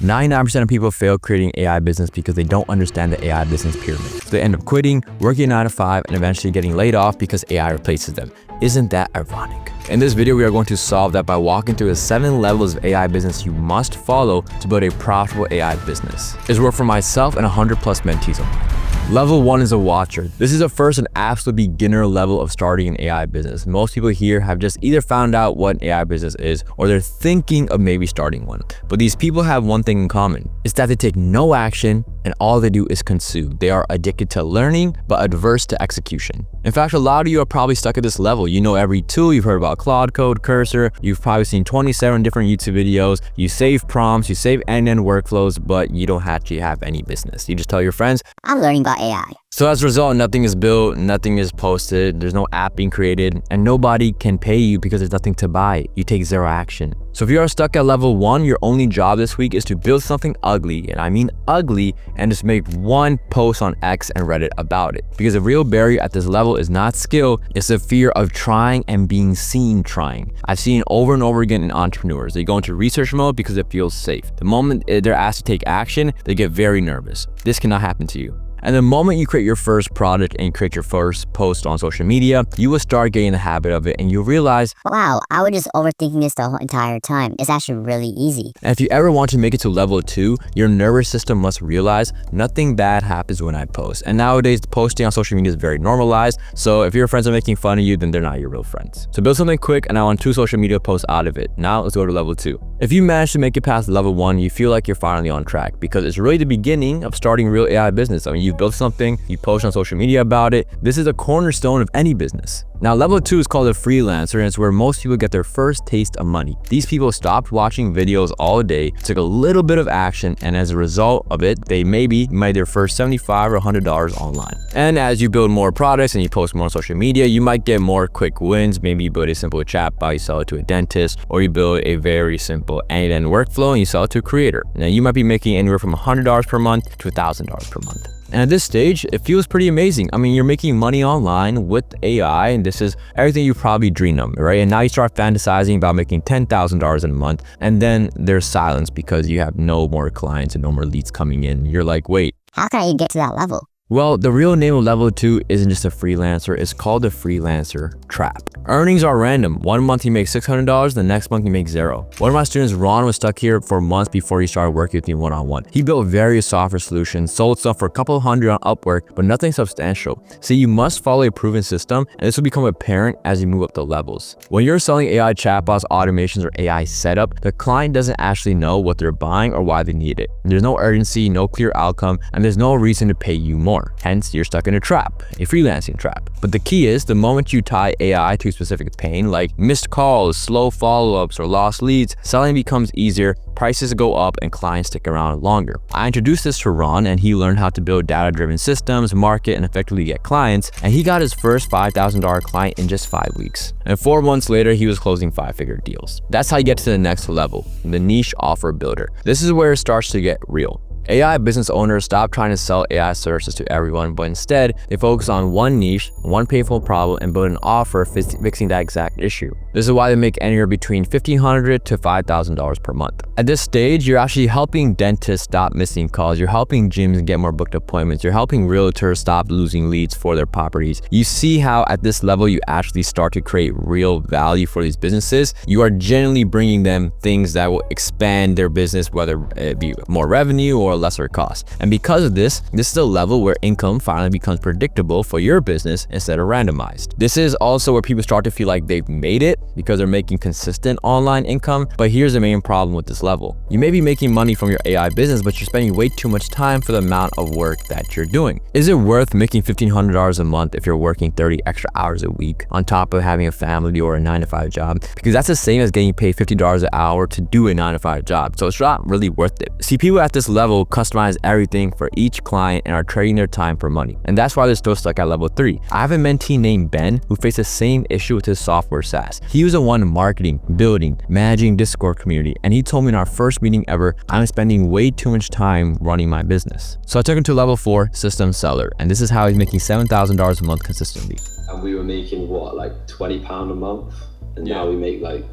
99% of people fail creating AI business because they don't understand the AI business pyramid. So they end up quitting, working 9 to 5, and eventually getting laid off because AI replaces them. Isn't that ironic? In this video, we are going to solve that by walking through the 7 levels of AI business you must follow to build a profitable AI business. It's work for myself and 100 plus mentees of mine. Level 1 is a watcher. This is the first and absolute beginner level of starting an AI business. Most people here have just either found out what an AI business is or they're thinking of maybe starting one. But these people have one thing in common. It's that they take no action and all they do is consume. They are addicted to learning but adverse to execution. In fact, a lot of you are probably stuck at this level. You know every tool, you've heard about Claude Code, Cursor, you've probably seen 27 different YouTube videos, you save prompts, you save end-to-end workflows, but you don't actually have any business. You just tell your friends, I'm learning about AI. So as a result, nothing is built, nothing is posted, there's no app being created, and nobody can pay you because there's nothing to buy. You take zero action. So if you are stuck at level 1, your only job this week is to build something ugly, and I mean ugly, and just make one post on X and Reddit about it. Because the real barrier at this level is not skill, it's the fear of trying and being seen trying. I've seen it over and over again in entrepreneurs. They go into research mode because it feels safe. The moment they're asked to take action, they get very nervous. This cannot happen to you. And the moment you create your first product and create your first post on social media, you will start getting the habit of it and you'll realize, wow, I was just overthinking this the whole entire time. It's actually really easy. And if you ever want to make it to level 2, your nervous system must realize nothing bad happens when I post. And nowadays, posting on social media is very normalized. So if your friends are making fun of you, then they're not your real friends. So build something quick and I want 2 social media posts out of it. Now let's go to level 2. If you manage to make it past level 1, you feel like you're finally on track because it's really the beginning of starting real AI business. I mean, you've built something, you post on social media about it. This is a cornerstone of any business. Now, level 2 is called a freelancer, and it's where most people get their first taste of money. These people stopped watching videos all day, took a little bit of action, and as a result of it, they maybe made their first $75 or $100 online. And as you build more products and you post more on social media, you might get more quick wins. Maybe you build a simple chatbot, you sell it to a dentist, or you build a very simple end-to-end workflow and you sell it to a creator. Now, you might be making anywhere from $100 per month to $1,000 per month. And at this stage, it feels pretty amazing. I mean, you're making money online with AI, and this is everything you probably dreamed of, right? And now you start fantasizing about making $10,000 in a month, and then there's silence because you have no more clients and no more leads coming in. You're like, wait, how can I get to that level? Well, the real name of level 2 isn't just a freelancer, it's called the freelancer trap. Earnings are random. One month you make $600, the next month you make 0. One of my students, Ron, was stuck here for months before he started working with me one-on-one. He built various software solutions, sold stuff for a couple hundred on Upwork, but nothing substantial. See, you must follow a proven system, and this will become apparent as you move up the levels. When you're selling AI chatbots, automations, or AI setup, the client doesn't actually know what they're buying or why they need it. There's no urgency, no clear outcome, and there's no reason to pay you more. Hence, you're stuck in a trap, a freelancing trap. But the key is the moment you tie AI to a specific pain, like missed calls, slow follow-ups, or lost leads, selling becomes easier, prices go up, and clients stick around longer. I introduced this to Ron, and he learned how to build data-driven systems, market, and effectively get clients, and he got his first $5,000 client in just 5 weeks. And 4 months later, he was closing 5-figure deals. That's how you get to the next level, the niche offer builder. This is where it starts to get real. AI business owners stop trying to sell AI services to everyone, but instead, they focus on one niche, one painful problem, and build an offer fixing that exact issue. This is why they make anywhere between $1,500 to $5,000 per month. At this stage, you're actually helping dentists stop missing calls, you're helping gyms get more booked appointments, you're helping realtors stop losing leads for their properties. You see how at this level, you actually start to create real value for these businesses. You are genuinely bringing them things that will expand their business, whether it be more revenue or lesser cost. And because of this is the level where income finally becomes predictable for your business instead of randomized. This is also where people start to feel like they've made it because they're making consistent online income. But here's the main problem with this level. You may be making money from your AI business, but you're spending way too much time for the amount of work that you're doing. Is it worth making $1,500 a month if you're working 30 extra hours a week on top of having a family or a 9-to-5 job? Because that's the same as getting paid $50 an hour to do a 9-to-5 job. So it's not really worth it. See, people at this level customize everything for each client and are trading their time for money. And that's why they're still stuck at level 3. I have a mentee named Ben who faced the same issue with his software SaaS. He was the one marketing, building, managing Discord community, and he told me in our first meeting ever, I'm spending way too much time running my business. So I took him to level 4, system seller, and this is how he's making $7,000 a month consistently. And we were making what, like £20 a month, and now we make like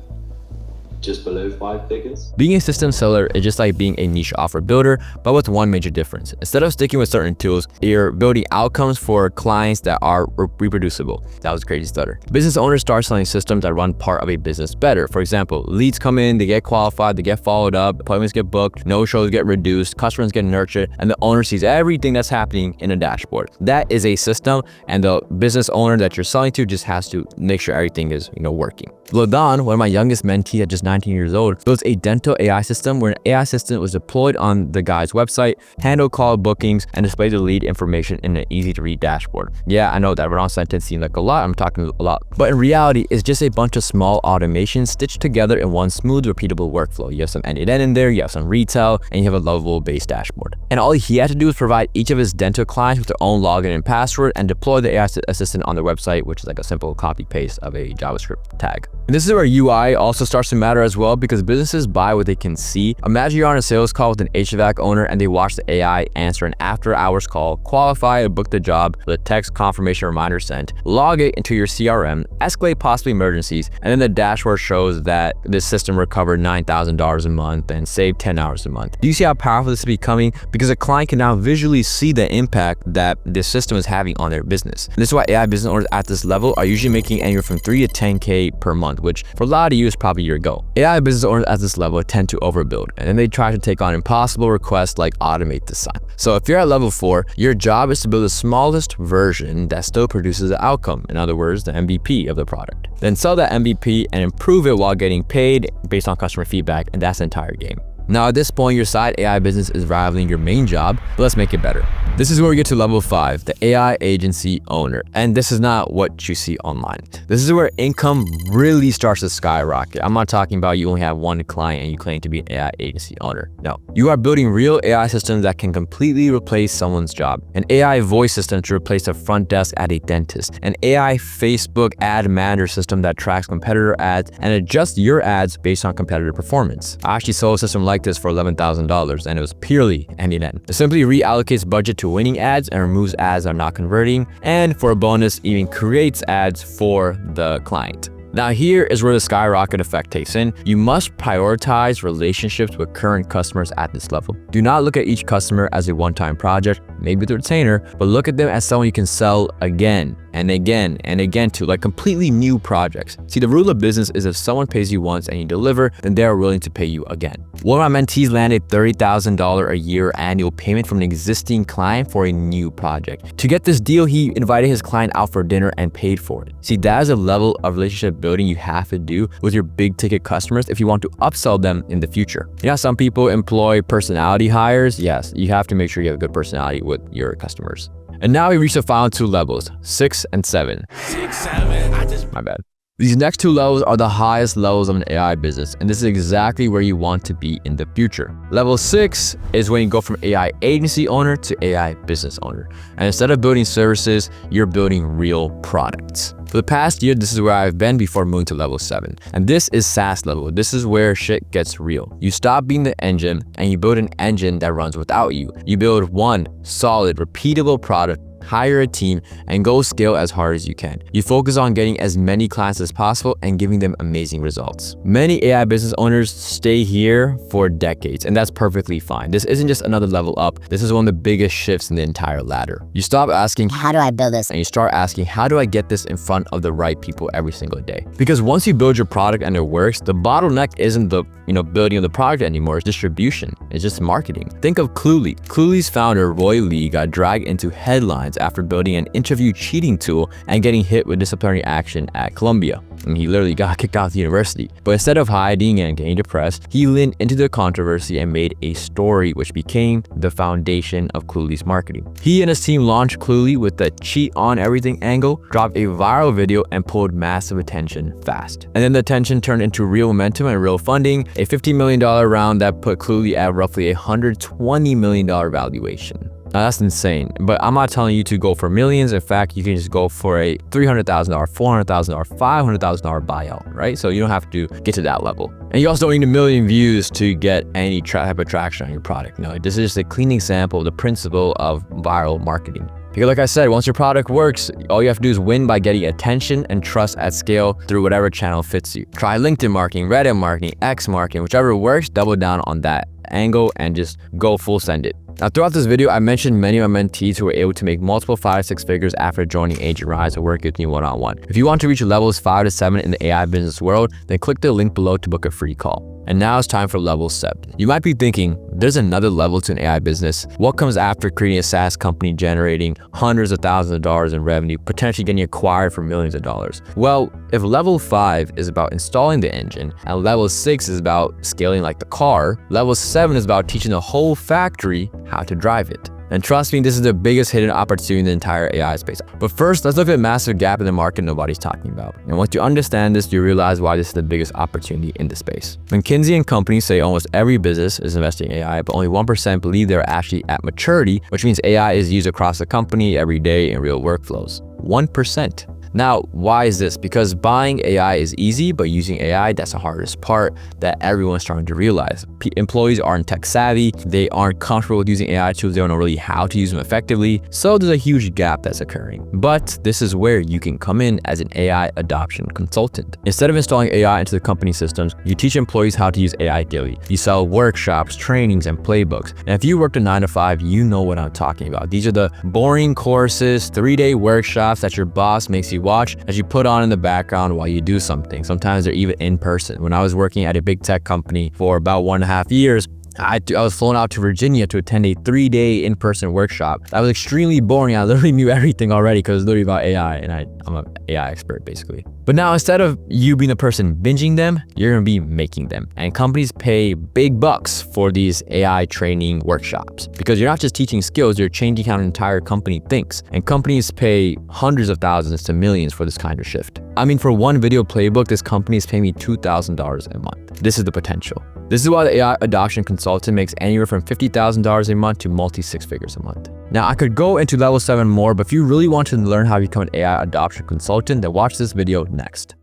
just below 5 figures. Being a system seller is just like being a niche offer builder, but with one major difference. Instead of sticking with certain tools, you're building outcomes for clients that are reproducible. That was a crazy stutter. Business owners start selling systems that run part of a business better. For example, leads come in, they get qualified, they get followed up, appointments get booked, no-shows get reduced, customers get nurtured, and the owner sees everything that's happening in a dashboard. That is a system, and the business owner that you're selling to just has to make sure everything is, working. Ladon, one of my youngest mentees at just 19 years old, built a dental AI system where an AI assistant was deployed on the guy's website, handled call bookings, and displayed the lead information in an easy-to-read dashboard. Yeah, I know that run-on sentence seems like a lot, I'm talking a lot, but in reality, it's just a bunch of small automations stitched together in one smooth, repeatable workflow. You have some end-to-end in there, you have some retail, and you have a lovable base dashboard. And all he had to do was provide each of his dental clients with their own login and password and deploy the AI assistant on their website, which is like a simple copy-paste of a JavaScript tag. And this is where UI also starts to matter as well, because businesses buy what they can see. Imagine you're on a sales call with an HVAC owner and they watch the AI answer an after-hours call, qualify and book the job with a text confirmation reminder sent, log it into your CRM, escalate possible emergencies, and then the dashboard shows that this system recovered $9,000 a month and saved 10 hours a month. Do you see how powerful this is becoming? Because a client can now visually see the impact that this system is having on their business. And this is why AI business owners at this level are usually making anywhere from 3 to 10K per month, which for a lot of you is probably your goal. AI business owners at this level tend to overbuild, and then they try to take on impossible requests like automate the sign. So if you're at level 4, your job is to build the smallest version that still produces the outcome. In other words, the MVP of the product. Then sell that MVP and improve it while getting paid based on customer feedback, and that's the entire game. Now at this point, your side AI business is rivaling your main job, but let's make it better. This is where we get to level 5, the AI agency owner. And this is not what you see online. This is where income really starts to skyrocket. I'm not talking about you only have one client and you claim to be an AI agency owner. No, you are building real AI systems that can completely replace someone's job. An AI voice system to replace the front desk at a dentist. An AI Facebook ad manager system that tracks competitor ads and adjusts your ads based on competitor performance. I actually sold a system like this for $11,000 and it was purely end-to-end. It simply reallocates budget to winning ads and removes ads that are not converting, and for a bonus, even creates ads for the client. Now here is where the skyrocket effect takes in. You must prioritize relationships with current customers at this level. Do not look at each customer as a one-time project, maybe with a retainer, but look at them as someone you can sell again and again and again to, like completely new projects. See, the rule of business is if someone pays you once and you deliver, then they are willing to pay you again. One of my mentees landed $30,000 a year annual payment from an existing client for a new project. To get this deal, he invited his client out for dinner and paid for it. See, that is a level of relationship building you have to do with your big ticket customers if you want to upsell them in the future. Yeah, some people employ personality hires. Yes, you have to make sure you have a good personality with your customers. And now we reach the final 2 levels, 6 and 7. 6, 7. My bad. These next 2 levels are the highest levels of an AI business, and this is exactly where you want to be in the future. Level 6 is when you go from AI agency owner to AI business owner. And instead of building services, you're building real products. For the past year, this is where I've been before moving to level 7. And this is SaaS level. This is where shit gets real. You stop being the engine and you build an engine that runs without you. You build one solid, repeatable product, hire a team, and go scale as hard as you can. You focus on getting as many clients as possible and giving them amazing results. Many AI business owners stay here for decades, and that's perfectly fine. This isn't just another level up. This is one of the biggest shifts in the entire ladder. You stop asking, How do I build this? and you start asking, how do I get this in front of the right people every single day? Because once you build your product and it works, the bottleneck isn't the building of the product anymore, it's distribution. It's just marketing. Think of Cluely. Cluely's founder, Roy Lee, got dragged into headlines after building an interview cheating tool and getting hit with disciplinary action at Columbia. He literally got kicked out of the university. But instead of hiding and getting depressed, he leaned into the controversy and made a story which became the foundation of Cluely's marketing. He and his team launched Cluely with the cheat on everything angle, dropped a viral video, and pulled massive attention fast. And then the attention turned into real momentum and real funding, a $50 million round that put Cluely at roughly a $120 million valuation. Now that's insane, but I'm not telling you to go for millions. In fact, you can just go for a $300,000, $400,000, $500,000 buyout, right? So you don't have to get to that level. And you also don't need a million views to get any type of traction on your product. No, this is just a clean example of the principle of viral marketing. Because like I said, once your product works, all you have to do is win by getting attention and trust at scale through whatever channel fits you. Try LinkedIn marketing, Reddit marketing, X marketing, whichever works, double down on that angle and just go full send it. Now, throughout this video, I mentioned many of my mentees who were able to make multiple 5 to 6 figures after joining Agent Rise or working with me one-on-one. If you want to reach levels 5 to 7 in the AI business world, then click the link below to book a free call. And now it's time for level 7. You might be thinking, there's another level to an AI business. What comes after creating a SaaS company generating hundreds of thousands of dollars in revenue, potentially getting acquired for millions of dollars? Well, if level 5 is about installing the engine, and level 6 is about scaling like the car, level 7 is about teaching the whole factory how to drive it. And trust me, this is the biggest hidden opportunity in the entire AI space. But first, let's look at a massive gap in the market nobody's talking about. And once you understand this, you realize why this is the biggest opportunity in the space. McKinsey and companies say almost every business is investing in AI, but only 1% believe they're actually at maturity, which means AI is used across the company every day in real workflows. 1%. Now, why is this? Because buying AI is easy, but using AI, that's the hardest part that everyone's starting to realize. Employees aren't tech savvy, they aren't comfortable with using AI tools, they don't know really how to use them effectively, so there's a huge gap that's occurring. But this is where you can come in as an AI adoption consultant. Instead of installing AI into the company systems, you teach employees how to use AI daily. You sell workshops, trainings, and playbooks. And if you worked a 9 to 5, you know what I'm talking about. These are the boring courses, 3-day workshops that your boss makes you watch as you put on in the background while you do something. Sometimes they're even in person. When I was working at a big tech company for about 1.5 years, I was flown out to Virginia to attend a 3-day in-person workshop. That was extremely boring. I literally knew everything already because it's literally about AI, and I'm an AI expert basically. But now instead of you being the person binging them, you're gonna be making them. And companies pay big bucks for these AI training workshops because you're not just teaching skills, you're changing how an entire company thinks. And companies pay hundreds of thousands to millions for this kind of shift. I mean, for one video playbook, this company is paying me $2,000 a month. This is the potential. This is why the AI adoption consultant makes anywhere from $50,000 a month to multi-6 figures a month. Now, I could go into level 7 more, but if you really want to learn how to become an AI adoption consultant, then watch this video next.